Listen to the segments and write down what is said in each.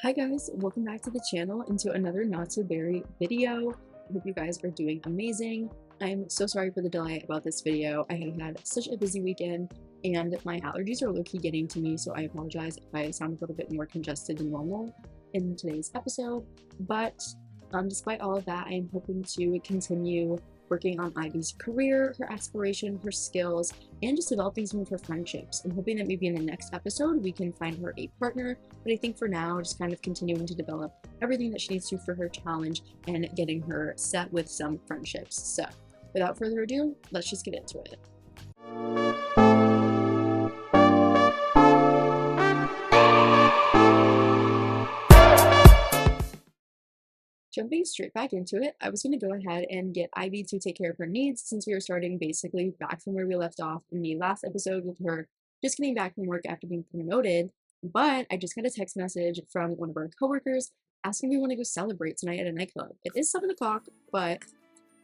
Hi guys, welcome back to the channel and to another Not So Berry video. I hope you guys are doing amazing. I'm so sorry for the delay about this video. I have had such a busy weekend and my allergies are low-key getting to me, so I apologize if I sound a little bit more congested than normal in today's episode. But despite all of that, I am hoping to continue working on Ivy's career, her aspiration, her skills, and just developing some of her friendships. I'm hoping that maybe in the next episode we can find her a partner, but I think for now, just kind of continuing to develop everything that she needs to for her challenge and getting her set with some friendships. So without further ado, let's just get into it. Jumping straight back into it, I was going to go ahead and get Ivy to take care of her needs since we are starting basically back from where we left off in the last episode with her just getting back from work after being promoted. But I just got a text message from one of our coworkers asking if we want to go celebrate tonight at a nightclub. It is 7 o'clock, but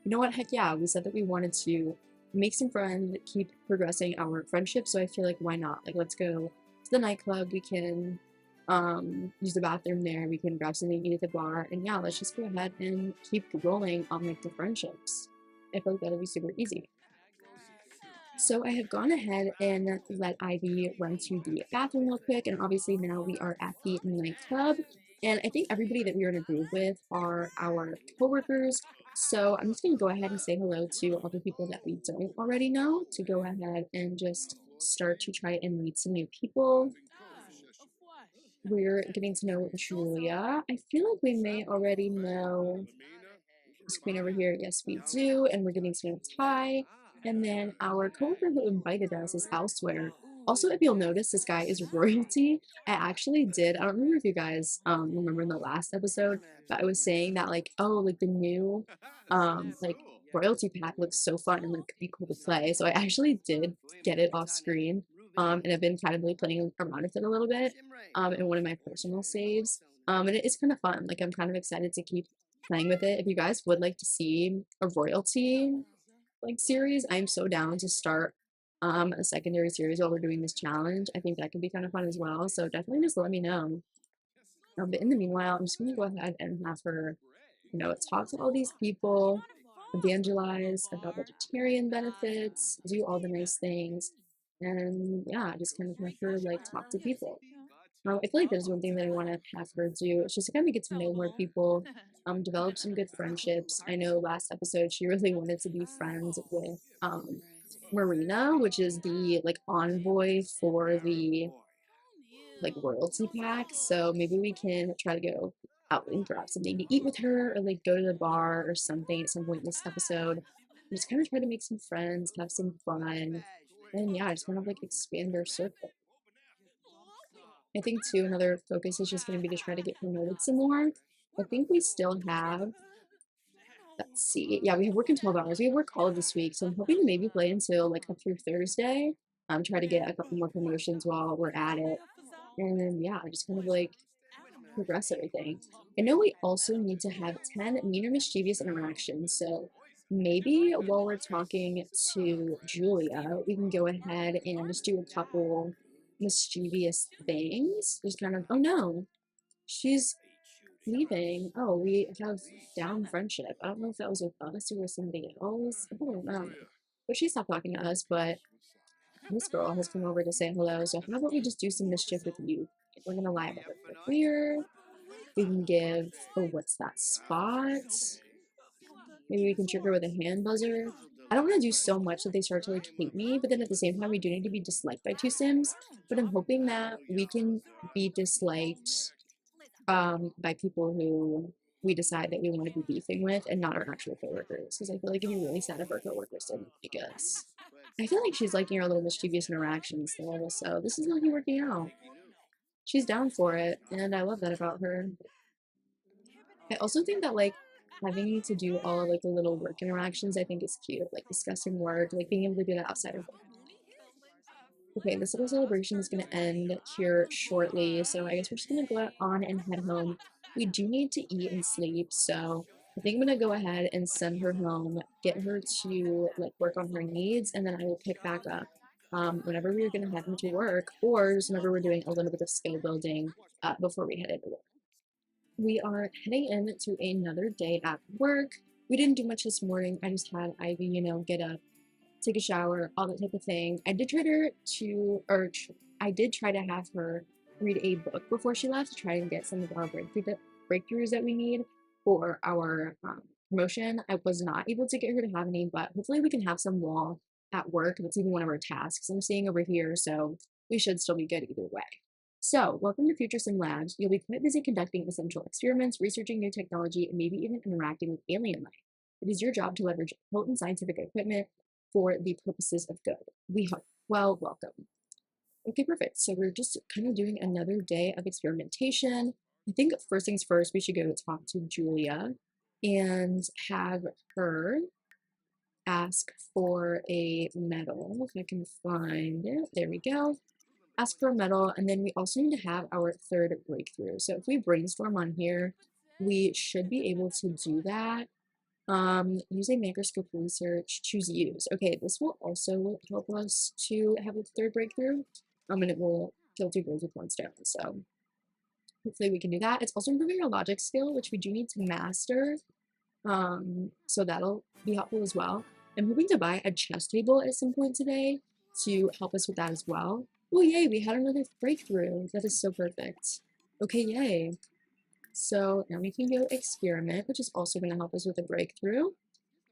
you know what? Heck yeah, we said that we wanted to make some friends, keep progressing our friendship, so I feel like why not? Like, let's go to the nightclub. We can use the bathroom there, we can grab something to eat at the bar, and yeah, let's just go ahead and keep rolling on like the friendships. I feel like that'll be super easy. So I have gone ahead and let Ivy run to the bathroom real quick, and obviously now we are at the nightclub, and I think everybody that we are in a group with are our coworkers, so I'm just going to go ahead and say hello to all the people that we don't already know, to go ahead and just start to try and meet some new people. We're getting to know Julia. I feel like we may already know this queen over here. Yes, we do. And we're getting to know Ty. And then our coworker who invited us is elsewhere. Also, if you'll notice, this guy is royalty. I actually did. I don't remember if you guys remember in the last episode, but I was saying that like, oh, like the new like royalty pack looks so fun and like could be cool to play. So I actually did get it off screen. And I've been kind of like playing around with it a little bit in one of my personal saves. And it is kind of fun. Like I'm kind of excited to keep playing with it. If you guys would like to see a royalty like series, I'm so down to start a secondary series while we're doing this challenge. I think that could be kind of fun as well. So definitely just let me know. But in the meanwhile, I'm just gonna go ahead and have her, talk to all these people, evangelize about vegetarian benefits, do all the nice things, and yeah, just kind of have her like talk to people. I feel like there's one thing that I want to have her do. It's just to kind of get to know more people, develop some good friendships. I know last episode she really wanted to be friends with Marina, which is the like envoy for the like royalty pack. So maybe we can try to go out and grab something to eat with her, or like go to the bar or something at some point in this episode. And just kind of try to make some friends, have some fun, and yeah, just kind of like expand our circle. I think too, another focus is just going to be to try to get promoted some more. I think we still have, let's see, yeah, we have work in 12 hours. We have work all of this week, so I'm hoping to maybe play until like up through Thursday. Try to get a couple more promotions while we're at it. And then, yeah, just kind of like progress everything. I know we also need to have 10 mean or mischievous interactions, so maybe while we're talking to Julia, we can go ahead and just do a couple mischievous things. Just kind of, oh no, she's leaving. Oh, we have down friendship. I don't know if that was with us or with somebody else. I don't know. But she stopped talking to us, but this girl has come over to say hello, so how about we just do some mischief with you? We're gonna lie about her career. We can give, oh, what's that spot? Maybe we can trick her with a hand buzzer. I don't want to do so much that they start to like hate me, but then at the same time, we do need to be disliked by two Sims. But I'm hoping that we can be disliked by people who we decide that we want to be beefing with and not our actual coworkers. Because I feel like it'd be really sad if our coworkers didn't like us. I feel like she's liking our little mischievous interactions though, so this is not working out. She's down for it, and I love that about her. I also think that like having to do all of like the little work interactions, I think is cute. Like discussing work, like being able to do that outside of work. Okay, this little celebration is gonna end here shortly, so I guess we're just gonna go on and head home. We do need to eat and sleep, so I think I'm gonna go ahead and send her home, get her to like work on her needs, and then I will pick back up whenever we're gonna head into work, or just whenever we're doing a little bit of skill building before we head into work. We are heading in to another day at work. We didn't do much this morning. I just had Ivy, get up, take a shower, all that type of thing. I did try to, or I did try to have her read a book before she left to try and get some of our breakthroughs that we need for our promotion. I was not able to get her to have any, but hopefully we can have some while at work. That's even one of our tasks I'm seeing over here, so we should still be good either way. So, welcome to Future Sim Labs. You'll be quite busy conducting essential experiments, researching new technology, and maybe even interacting with alien life. It is your job to leverage potent scientific equipment for the purposes of good. We hope. Well, welcome. Okay, perfect. So we're just kind of doing another day of experimentation. I think first things first, we should go talk to Julia and have her ask for a medal. If I can find it. There we go. Ask for a medal, and then we also need to have our third breakthrough. So if we brainstorm on here, we should be able to do that. Use a microscope research, choose use. Okay, this will also help us to have a third breakthrough. And it will kill two birds with one stone. So hopefully we can do that. It's also improving our logic skill, which we do need to master. So that'll be helpful as well. I'm hoping to buy a chess table at some point today to help us with that as well. Oh, yay, we had another breakthrough. That is so perfect. Okay, yay. So now we can go experiment, which is also going to help us with a breakthrough.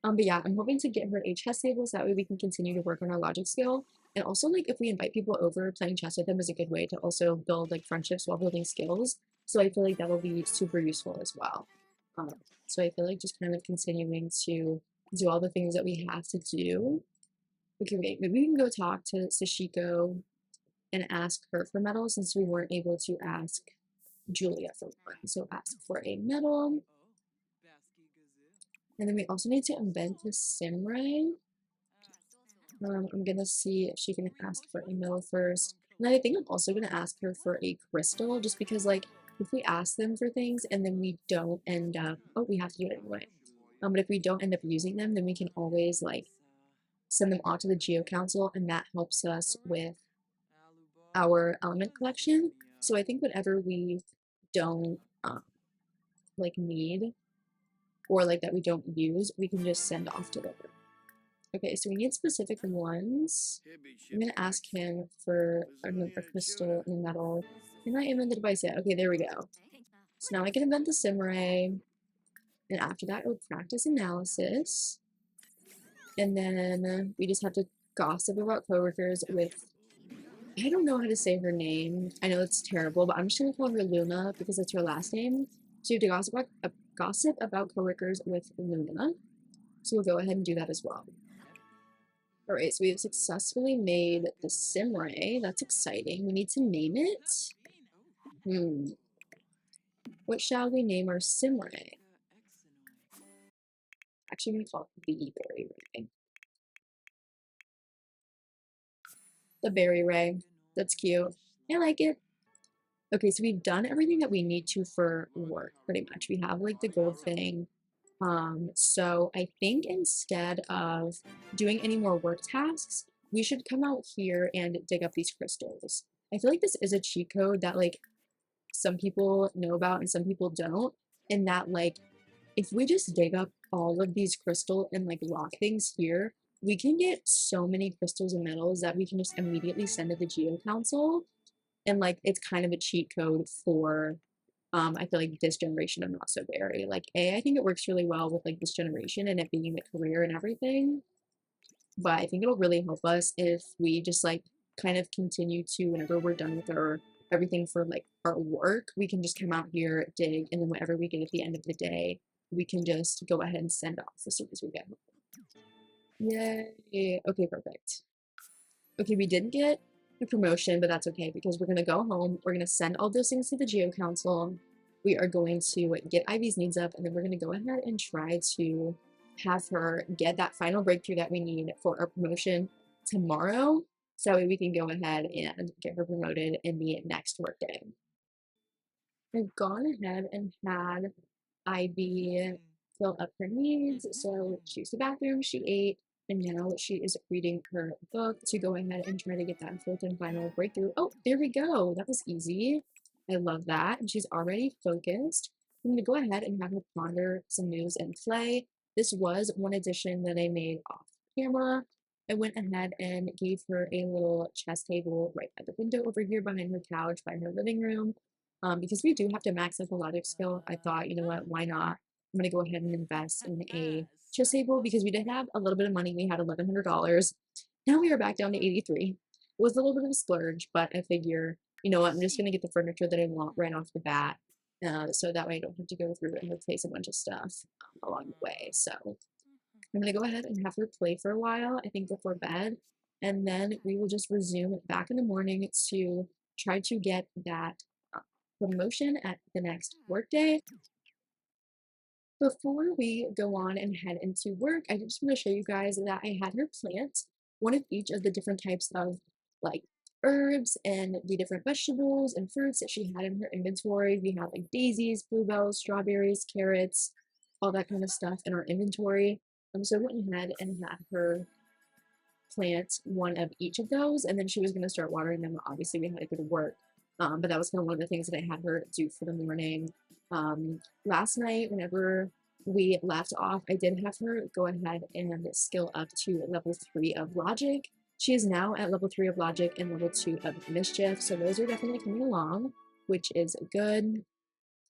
But yeah, I'm hoping to get her a chess table so that way we can continue to work on our logic skill. And also, like, if we invite people over, playing chess with them is a good way to also build, like, friendships while building skills. So I feel like that'll be super useful as well. Um, so I feel like just kind of continuing to do all the things that we have to do. Okay, wait, maybe we can go talk to Sashiko and ask her for medals since we weren't able to ask Julia for one. So ask for a medal. And then we also need to invent the Simray. I'm gonna see if she can ask for a medal first. And I think I'm also gonna ask her for a crystal, just because like if we ask them for things and then we don't end up, oh, we have to do it anyway. But if we don't end up using them, then we can always like send them off to the Geo Council, and that helps us with our element collection. So I think whatever we don't like need or like that we don't use, we can just send off to them. Okay, so we need specific ones. I'm gonna ask him for a crystal and a metal. Can I invent the device yet? Okay, there we go. So now I can invent the Simray. And after that, I would practice analysis. And then we just have to gossip about coworkers with, I don't know how to say her name. I know it's terrible, but I'm just gonna call her Luna because it's her last name. So you have to gossip about coworkers with Luna. So we'll go ahead and do that as well. All right, so we have successfully made the Simray. That's exciting. We need to name it. What shall we name our Simray? Actually, I'm going to call it the Berry Ray. The Berry Ray. That's cute. I like it. Okay, so we've done everything that we need to for work, pretty much. We have, like, the gold thing. So I think instead of doing any more work tasks, we should come out here and dig up these crystals. I feel like this is a cheat code that, like, some people know about and some people don't. And that, like, if we just dig up all of these crystal and like rock things here, we can get so many crystals and metals that we can just immediately send to the Geo Council. And like, it's kind of a cheat code for, I feel like this generation of Not So Berry. Like, I think it works really well with like this generation and it being the career and everything. But I think it'll really help us if we just like kind of continue to, whenever we're done with our everything for like our work, we can just come out here, dig, and then whatever we get at the end of the day, we can just go ahead and send off as soon as we get home. Yay. Okay, perfect. Okay, we didn't get the promotion, but that's okay because we're gonna go home. We're gonna send all those things to the Geo Council. We are going to get Ivy's needs up, and then we're gonna go ahead and try to have her get that final breakthrough that we need for our promotion tomorrow. So that way we can go ahead and get her promoted in the next workday. I've gone ahead and had Ivy fill up her needs. So she used the bathroom, she ate, and now she is reading her book to go ahead and try to get that fourth and final breakthrough. Oh, there we go. That was easy. I love that. And she's already focused. I'm gonna go ahead and have her ponder some news and play. This was one addition that I made off camera. I went ahead and gave her a little chess table right by the window over here behind her couch by her living room. Because we do have to max out the logic skill, I thought, you know what, why not? I'm gonna go ahead and invest in a chess table because we did have a little bit of money. We had $1,100. Now we are back down to 83. It was a little bit of a splurge, but I figure, you know what, I'm just gonna get the furniture that I want right off the bat, so that way I don't have to go through and replace a bunch of stuff along the way. So I'm gonna go ahead and have her play for a while, I think before bed, and then we will just resume back in the morning to try to get that uh, promotion at the next workday. Before we go on and head into work, I just want to show you guys that I had her plant one of each of the different types of like herbs and the different vegetables and fruits that she had in her inventory. We had like daisies, bluebells, strawberries, carrots, all that kind of stuff in our inventory. So I went ahead and had her plant one of each of those, and then she was going to start watering them. Obviously, we had to go to work, but that was kind of one of the things that I had her do for the morning. Last night, whenever we left off, I did have her go ahead and skill up to level 3 of logic. She is now at level 3 of logic and level 2 of mischief, so those are definitely coming along, which is good.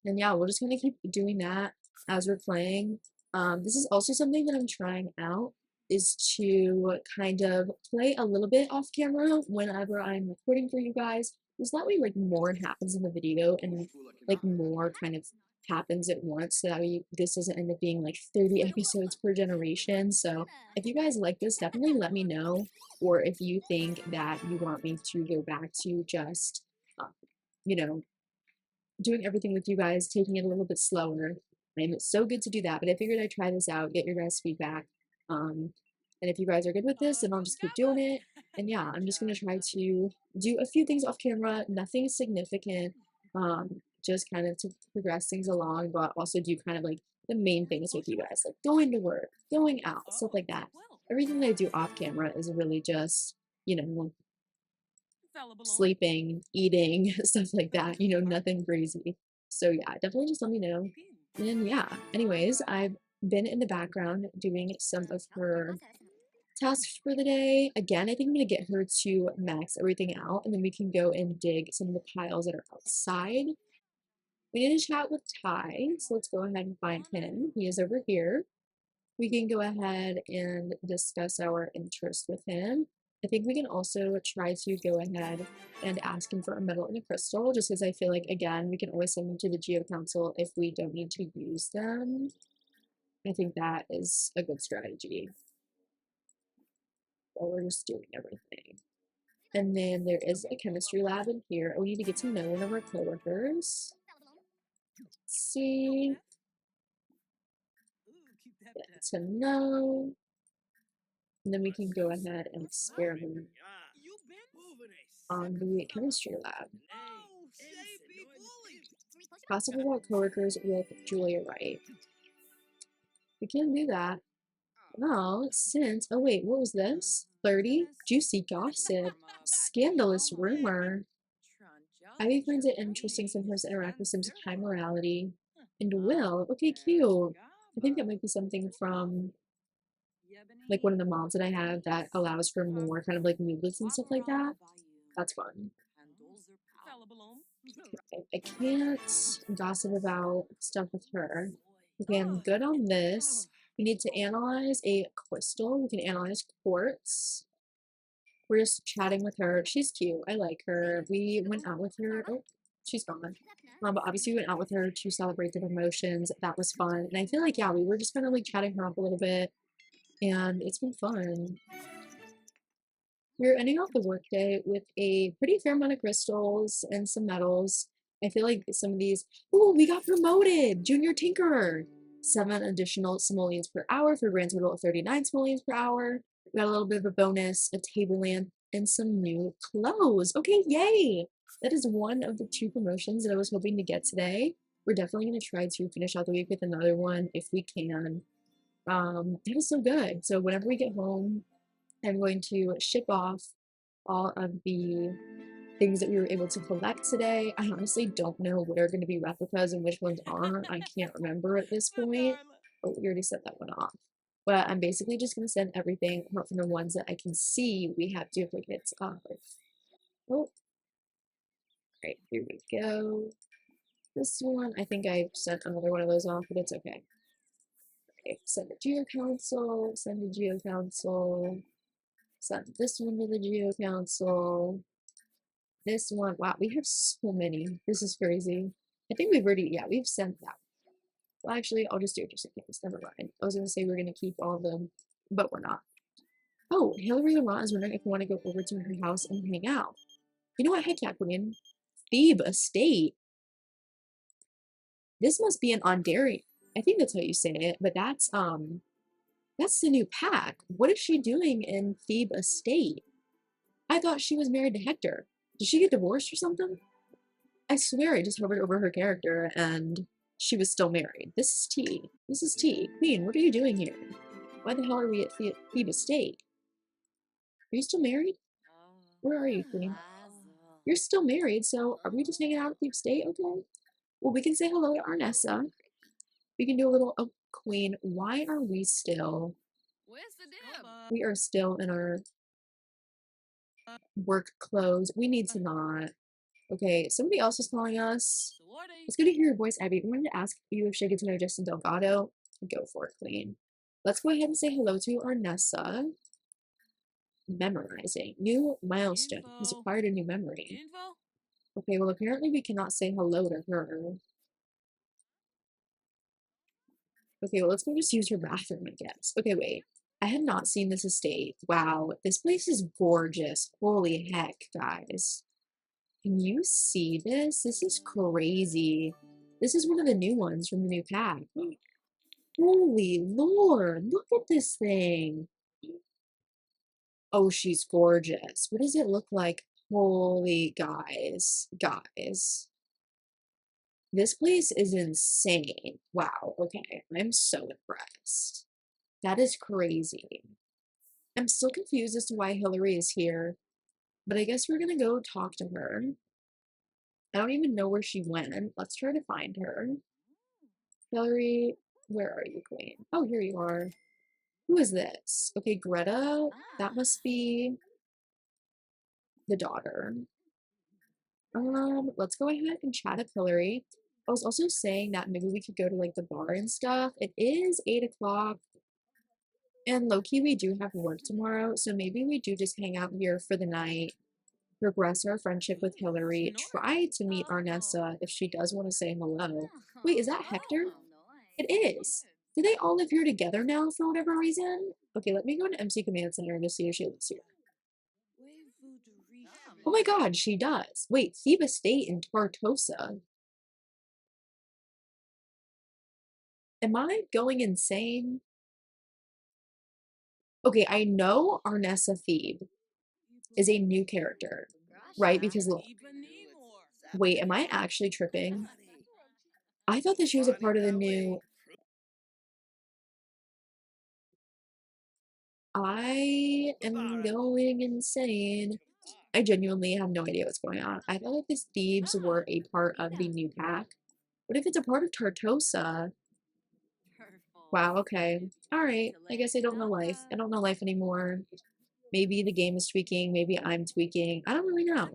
And yeah, we're just gonna keep doing that as we're playing. This is also something that I'm trying out, is to kind of play a little bit off camera whenever I'm recording for you guys. Because that way like more happens in the video and like more kind of happens at once. So that way this doesn't end up being like 30 episodes per generation. So if you guys like this, definitely let me know. Or if you think that you want me to go back to just, uh, you know, doing everything with you guys, taking it a little bit slower. I'm so good to do that, but I figured I'd try this out, get your guys' feedback. And if you guys are good with this, then I'll just keep doing it. And yeah, I'm just gonna try to do a few things off camera, nothing significant, just kind of to progress things along, but also do kind of like the main things with you guys, like going to work, going out, stuff like that. Everything that I do off camera is really just, you know, sleeping, eating, stuff like that, you know, nothing crazy. So yeah, definitely just let me know. And yeah, anyways, I've been in the background doing some of her tasks for the day. Again, I think I'm gonna get her to max everything out and then we can go and dig some of the piles that are outside. We need to chat with Ty, so let's go ahead and find him. He is over here. We can go ahead and discuss our interest with him. I think we can also try to go ahead and ask him for a metal and a crystal, just because I feel like, again, we can always send them to the Geo Council if we don't need to use them. I think that is a good strategy while we're just doing everything. And then there is a chemistry lab in here. We need to get to know one of our coworkers. Let's see. Get to know. And then we can go ahead and experiment on the chemistry lab. Possibly about coworkers with Julia Wright. We can do that. Well, since, oh wait, what was this? 30? Juicy gossip. Scandalous rumor. Ivy finds it interesting sometimes to interact with Sim's high morality. And Will, okay, cute. I think that might be something from like one of the mods that I have that allows for more kind of like moodlets and stuff like that. That's fun. I can't gossip about stuff with her. Okay, I'm good on this. We need to analyze a crystal. We can analyze quartz. We're just chatting with her. She's cute. I like her. We went out with her. Oh, she's gone. But obviously we went out with her to celebrate the promotions. That was fun. And I feel like, yeah, we were just kind of like chatting her up a little bit. And it's been fun. We're ending off the workday with a pretty fair amount of crystals and some metals. I feel like some of these, oh, we got promoted! Junior Tinkerer! 7 additional simoleons per hour for a grand total of 39 simoleons per hour. We got a little bit of a bonus, a table lamp, and some new clothes. Okay, yay! That is one of the 2 promotions that I was hoping to get today. We're definitely going to try to finish out the week with another one if we can. That is so good. So whenever we get home, I'm going to ship off all of the things that we were able to collect today. I honestly don't know what are going to be replicas and which ones aren't. I can't remember at this point. Oh, we already set that one off. But I'm basically just going to send everything apart from the ones that I can see we have duplicates of. Oh, right, here we go. This one, I think I sent another one of those off, but it's okay. Okay, send the Geo Council, send the Geo Council, send this one to the Geo Council. This one, wow, we have so many. This is crazy. I think we've already, yeah, we've sent that. Well, actually, I'll just do it just in case. Never mind. I was going to say we're going to keep all of them, but we're not. Oh, Hillary Laurent is wondering if we want to go over to her house and hang out. You know what? Heck yeah, Queen. Thebe Estate. This must be an Ondarian. I think that's how you say it, but that's the new pack. What is she doing in Thebe Estate? I thought she was married to Hector. Did she get divorced or something? I swear I just hovered over her character and she was still married. This is T. This is T. Queen, what are you doing here? Why the hell are we at Thebe Estate? Are you still married? Where are you, Queen? You're still married, so are we just hanging out at Thebe Estate? Okay. Well, we can say hello to Arnessa. We can do a little, oh, Queen, why are we still, we are still in our work clothes. We need to not. Okay, somebody else is calling us. It's good to hear your voice, Abby. I wanted to ask you if she gets to know Justin Delgado. Go for it, Queen. Let's go ahead and say hello to Arnessa. Memorizing. New milestone. Has acquired a new memory. Okay, well, apparently we cannot say hello to her. Okay, well, let's go just use her bathroom, I guess. Okay, wait. I had not seen this estate. Wow, this place is gorgeous. Holy heck, guys. Can you see this? This is crazy. This is one of the new ones from the new pack. Holy Lord, look at this thing. Oh, she's gorgeous. What does it look like? Holy guys. This place is insane. Wow, okay. I'm so impressed. That is crazy. I'm still confused as to why Hillary is here, but I guess we're gonna go talk to her. I don't even know where she went. Let's try to find her. Hillary, where are you, Queen? Oh, here you are. Who is this? Okay, Greta. That must be the daughter. Let's go ahead and chat up Hillary. I was also saying that maybe we could go to like the bar and stuff. It is 8 o'clock. And low-key, we do have work tomorrow, so maybe we do just hang out here for the night, progress our friendship with Hillary, try to meet Arnessa if she does want to say hello. Wait, is that Hector? It is. Do they all live here together now for whatever reason? Okay, let me go to MC Command Center and just see if she lives here. Oh my god, she does. Wait, Thebe Estate in Tartosa. Am I going insane? Okay, I know Arnessa Thebe is a new character, right? Because look, wait, am I actually tripping? I thought that she was a part of the new. I am going insane. I genuinely have no idea what's going on. I thought that these thieves were a part of the new pack. What if it's a part of Tartosa? Wow, okay. Alright. I guess I don't know life. I don't know life anymore. Maybe the game is tweaking, maybe I'm tweaking. I don't really know.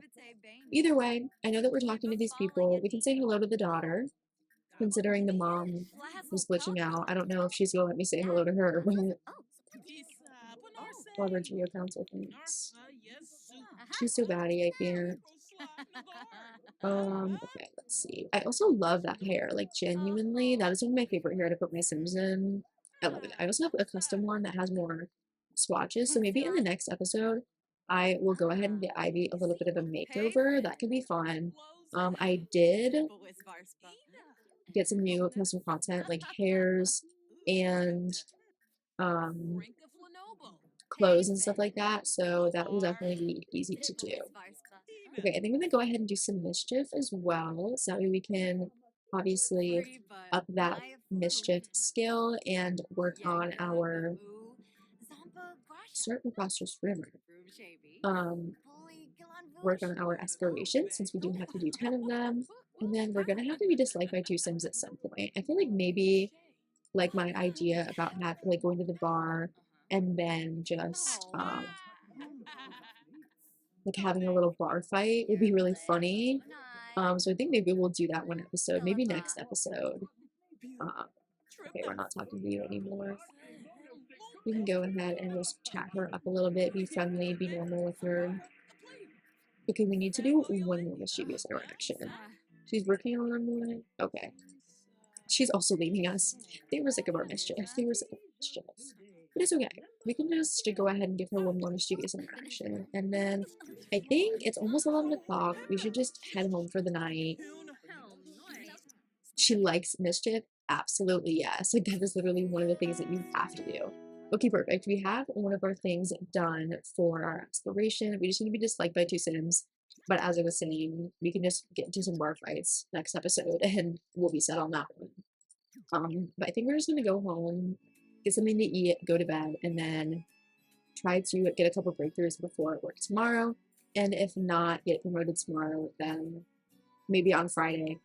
Either way, I know that we're talking to these people. We can say hello to the daughter, considering the mom was glitching out. I don't know if she's gonna let me say hello to her, but love her Geo Council thanks. She's so batty, I can't. Okay, let's see. I also love that hair. Like, genuinely, that is one of my favorite hair to put my Sims in. I love it. I also have a custom one that has more swatches, so maybe in the next episode, I will go ahead and get Ivy a little bit of a makeover. That could be fun. I did get some new custom content, like hairs and um clothes and stuff like that, so that will definitely be easy to do. Okay, I think I'm gonna go ahead and do some mischief as well, so that way we can obviously up that mischief skill and work on our start with Foster's River. Um, work on our aspirations since we do have to do 10 of them. And then we're gonna have to be disliked by two Sims at some point. I feel like maybe like my idea about like going to the bar and then just like having a little bar fight would be really funny. So I think maybe we'll do that one episode, maybe next episode. Um, okay, we're not talking to you anymore. We can go ahead and just chat her up a little bit, be friendly, be normal with her. Okay, we need to do one more mischievous interaction. She's working on one. Okay. She's also leaving us. They were sick of our mischief. They were sick of our mischief. But it's okay. We can just go ahead and give her one more mischievous interaction. And then I think it's almost 11 o'clock. We should just head home for the night. She likes mischief? Absolutely yes. Like that is literally one of the things that you have to do. Okay, perfect. We have one of our things done for our exploration. We just need to be disliked by two Sims. But as I was saying, we can just get into some bar fights next episode and we'll be set on that one. But I think we're just gonna go home, get something to eat, go to bed, and then try to get a couple breakthroughs before work tomorrow. And if not get promoted tomorrow, then maybe on Friday.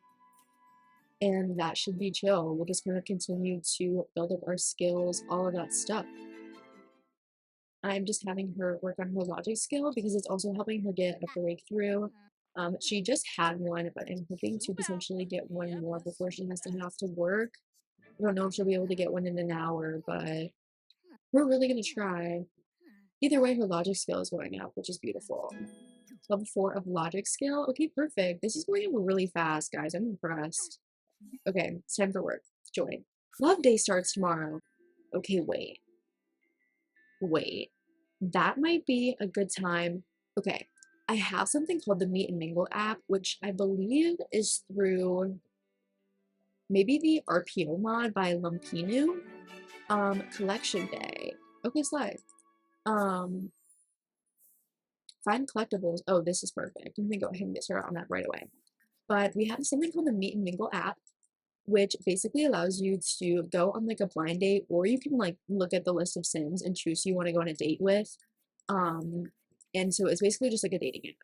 And that should be chill. We're just gonna continue to build up our skills, all of that stuff. I'm just having her work on her logic skill because it's also helping her get a breakthrough. She just had one, but I'm hoping to potentially get one more before she has to have to work. I don't know if she'll be able to get one in an hour, but we're really gonna try. Either way, her logic skill is going up, which is beautiful. Level 4 of logic skill. Okay, perfect. This is going up really fast, guys. I'm impressed. Okay, it's time for work. Join. Love Day starts tomorrow. Okay, wait. Wait. That might be a good time. Okay, I have something called the Meet and Mingle app, which I believe is through maybe the RPO mod by Lumpinu. Collection day. Okay, slide. Um, find collectibles. Oh, this is perfect. I'm gonna go ahead and get started on that right away. But we have something called the Meet and Mingle app, which basically allows you to go on like a blind date, or you can like look at the list of Sims and choose who you want to go on a date with. Um, and so it's basically just like a dating app.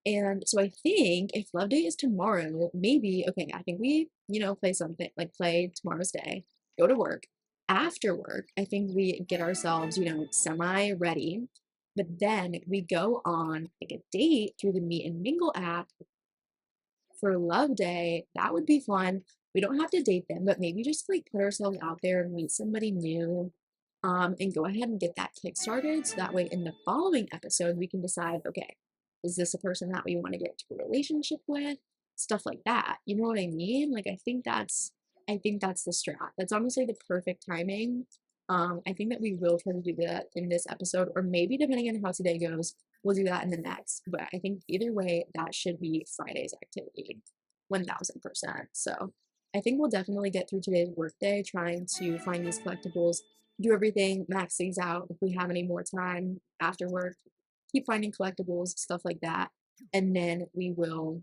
And so I think if Love Day is tomorrow, maybe, okay, I think we, play something, like play tomorrow's day, go to work. After work, I think we get ourselves, semi ready. But then we go on like a date through the Meet and Mingle app for Love Day. That would be fun. We don't have to date them, but maybe just like put ourselves out there and meet somebody new. And go ahead and get that kick started. So that way in the following episode, we can decide, okay, is this a person that we want to get into a relationship with? Stuff like that. You know what I mean? Like I think that's the strat. That's honestly the perfect timing. I think that we will try to do that in this episode, or maybe depending on how today goes, we'll do that in the next. But I think either way, that should be Friday's activity, 1000%. So I think we'll definitely get through today's workday trying to find these collectibles, do everything, max things out if we have any more time after work, keep finding collectibles, stuff like that. And then we will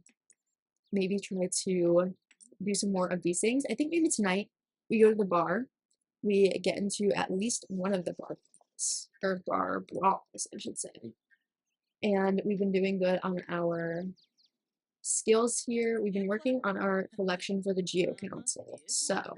maybe try to do some more of these things. I think maybe tonight we go to the bar, we get into at least one of the bar fights, or bar brawls, I should say. And we've been doing good on our skills here. We've been working on our collection for the Geo Council. So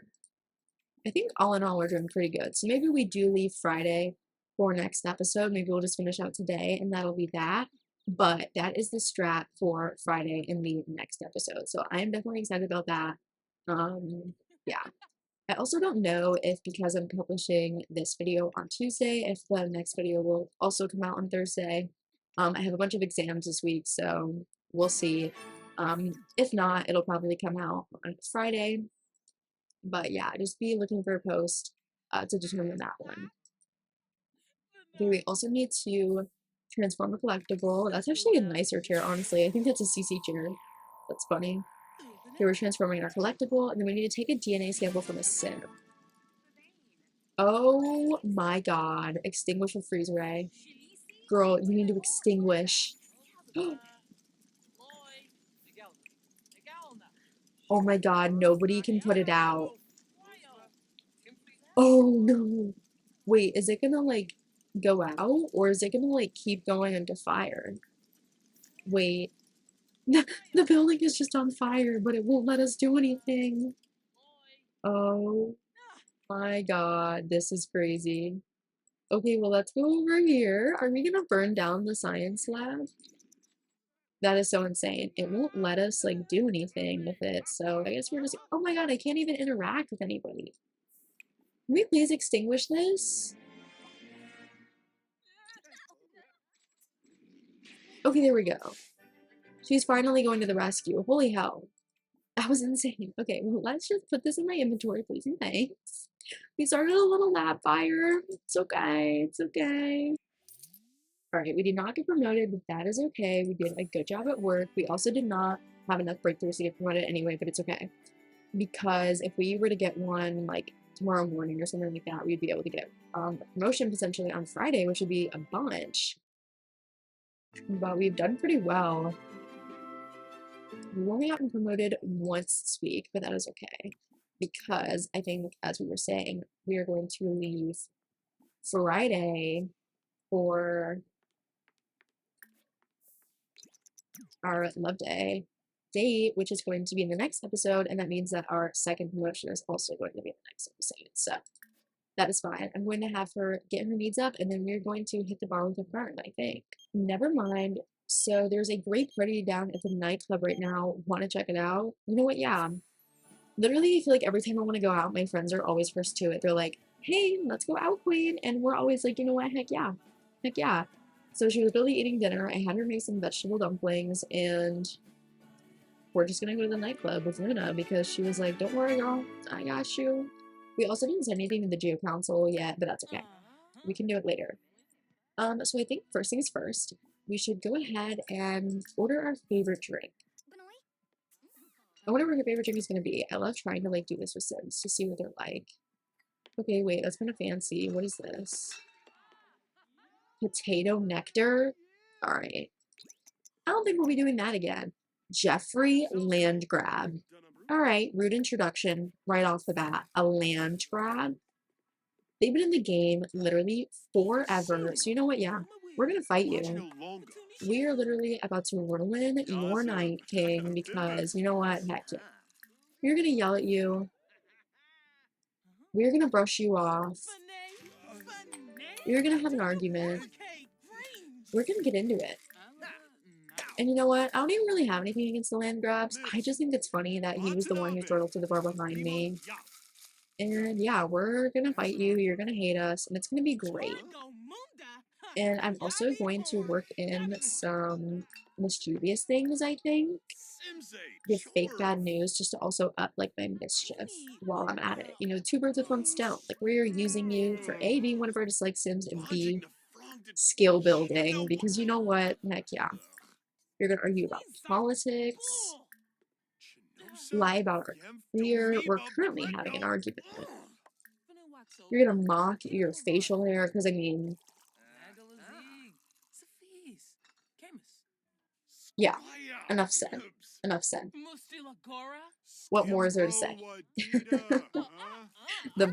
I think all in all, we're doing pretty good. So maybe we do leave Friday for next episode. Maybe we'll just finish out today and that'll be that. But that is the strat for Friday in the next episode. So I am definitely excited about that. Yeah. I also don't know if because I'm publishing this video on Tuesday, if the next video will also come out on Thursday. I have a bunch of exams this week, so we'll see. If not, it'll probably come out on Friday. But yeah, just be looking for a post to determine that one. Okay, we also need to transform a collectible. That's actually a nicer chair, honestly. I think that's a CC chair. That's funny. Okay, we're transforming our collectible, and then we need to take a DNA sample from a sim. Oh my god. Extinguish a freeze ray. Girl, you need to extinguish. Oh my god, nobody can put it out. Oh no. Wait, is it gonna like go out? Or is it gonna like keep going into fire? Wait. The building is just on fire, but it won't let us do anything. Oh my god, this is crazy. Okay, well, let's go over here. Are we gonna burn down the science lab? That is so insane. It won't let us, like, do anything with it, so I guess we're just— oh my god, I can't even interact with anybody. Can we please extinguish this? Okay, there we go. She's finally going to the rescue. Holy hell. That was insane. Okay, well, let's just put this in my inventory, please and thanks. We started a little lab fire. It's okay. It's okay. All right, we did not get promoted, but that is okay. We did a good job at work. We also did not have enough breakthroughs to get promoted anyway, but it's okay. Because if we were to get one like tomorrow morning or something like that, we'd be able to get a promotion potentially on Friday, which would be a bunch. But we've done pretty well. We've only gotten promoted once this week, but that is okay. Because I think, as we were saying, we are going to leave Friday for our Love Day date, which is going to be in the next episode, and that means that our second promotion is also going to be in the next episode. So that is fine. I'm going to have her get her needs up, and then we're going to hit the bar with a friend, I think. Never mind. So there's a great party down at the nightclub right now. Want to check it out? You know what? Yeah. Literally, I feel like every time I want to go out, my friends are always first to it. They're like, hey, let's go out, queen. And we're always like, you know what? Heck yeah. Heck yeah. So she was really eating dinner. I had her make some vegetable dumplings, and we're just gonna go to the nightclub with Luna because she was like, don't worry, girl. I got you. We also didn't send anything to the Geo Council yet, but that's okay. We can do it later. So I think first things first, we should go ahead and order our favorite drink. I wonder what her favorite drink is gonna be. I love trying to like do this with Sims to see what they're like. Okay, wait, that's kind of fancy. What is this? Potato nectar? Alright. I don't think we'll be doing that again. Jeffrey land grab. Alright, rude introduction right off the bat. A land grab? They've been in the game literally forever. So you know what? Yeah, we're gonna fight you. We are literally about to ruin your night, King, because you know what? Heck yeah. We're gonna yell at you. We're gonna brush you off. We're gonna have an argument. We're gonna get into it. And you know what? I don't even really have anything against the land grabs. I just think it's funny that he was the one who throttled to the bar behind me. And yeah, we're gonna fight you. You're gonna hate us, and it's gonna be great. And I'm also going to work in some mischievous things, I think. Give fake bad news just to also up like my mischief while I'm at it. You know, two birds with one stone. Like we're using you for A, being one of our dislike Sims, and B, skill building. Because you know what? Heck yeah. You're gonna argue about politics, lie about our career. We're currently having an argument. You're gonna mock your facial hair, because I mean, yeah, enough said. Enough said. What more is there to say? The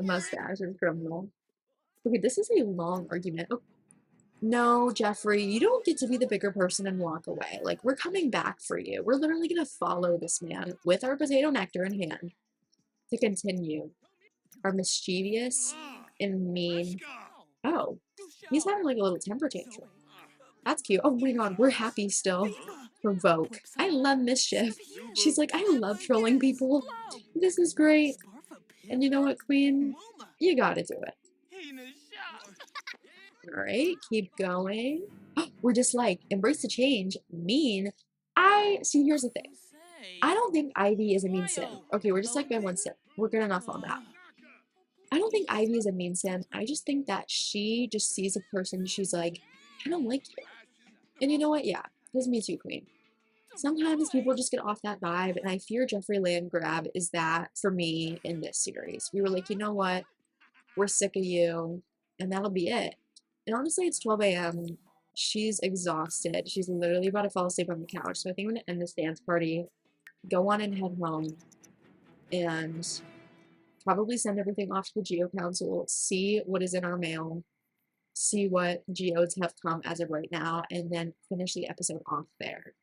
mustache is criminal. Okay, this is a long argument. Oh, no, Jeffrey, you don't get to be the bigger person and walk away. Like, we're coming back for you. We're literally gonna follow this man with our potato nectar in hand to continue our mischievous and mean— oh, he's having like a little temper tantrum. That's cute. Oh my god, we're happy still. Provoke. I love mischief. She's like, I love trolling people. This is great. And you know what, queen? You gotta do it. Alright, keep going. We're just like, embrace the change. Mean. See, here's the thing. I don't think Ivy is a mean sim. Okay, we're just like by one sim. We're good enough on that. I don't think Ivy is a mean sim. I just think that she just sees a person, she's like, I don't like you. And you know what? Yeah, this is me too, queen. Sometimes people just get off that vibe, and I fear Jeffrey Landgrab is that for me in this series. We were like, you know what? We're sick of you, and that'll be it. And honestly, it's 12 a.m. She's exhausted. She's literally about to fall asleep on the couch. So I think I'm going to end this dance party, go on and head home, and probably send everything off to the Geo Council, see what is in our mail, see what geodes have come as of right now, and then finish the episode off there.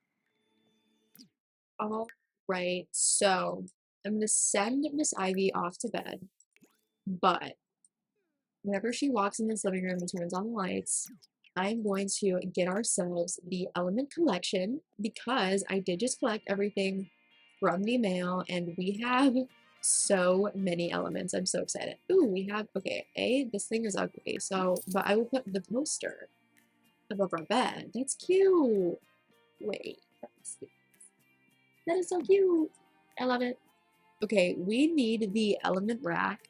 All right, so I'm gonna send Miss Ivy off to bed, but whenever she walks in this living room and turns on the lights, I'm going to get ourselves the element collection because I did just collect everything from the mail and we have so many elements. I'm so excited. Ooh, we have, okay, this thing is ugly, so, but I will put the poster above our bed. That's cute. Wait, that is so cute. I love it. Okay, we need the element rack.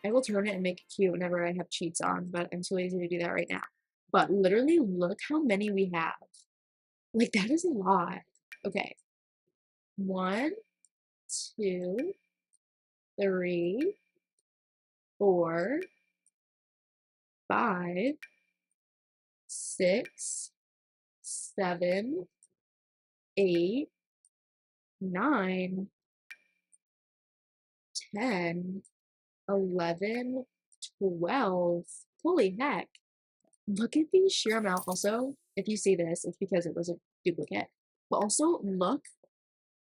I will turn it and make it cute whenever I have cheats on, but I'm too lazy to do that right now. But literally, look how many we have. Like, that is a lot. Okay. 1, 2, 3, 4, 5, 6, 7, 8, 9, 10, 11, 12. Holy heck. Look at the sheer amount. Also, if you see this, it's because it was a duplicate. But also, look,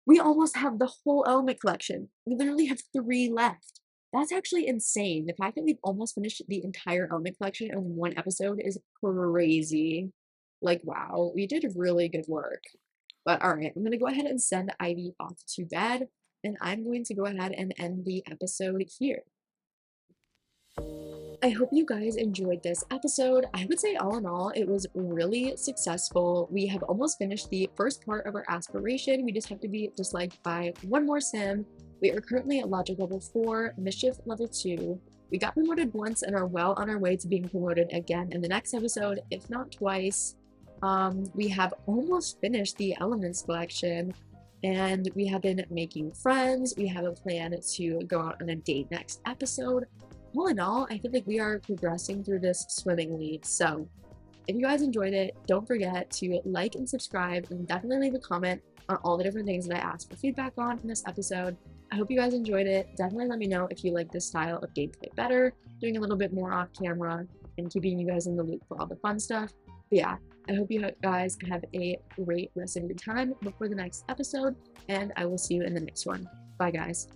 we almost have the whole element collection. We literally have 3 left. That's actually insane. The fact that we've almost finished the entire element collection in one episode is crazy. Like, wow, we did really good work. But all right, I'm going to go ahead and send Ivy off to bed, and I'm going to go ahead and end the episode here. I hope you guys enjoyed this episode. I would say all in all, it was really successful. We have almost finished the first part of our aspiration. We just have to be disliked by one more sim. We are currently at logic level 4, mischief level 2. We got promoted once and are well on our way to being promoted again in the next episode, if not twice. We have almost finished the elements collection and we have been making friends. We have a plan to go out on a date next episode. All in all, I feel like we are progressing through this swimmingly. So if you guys enjoyed it, don't forget to like and subscribe and definitely leave a comment on all the different things that I asked for feedback on in this episode. I hope you guys enjoyed it. Definitely let me know if you like this style of gameplay better, doing a little bit more off camera and keeping you guys in the loop for all the fun stuff. But yeah, I hope you guys have a great rest of your time before the next episode, and I will see you in the next one. Bye, guys.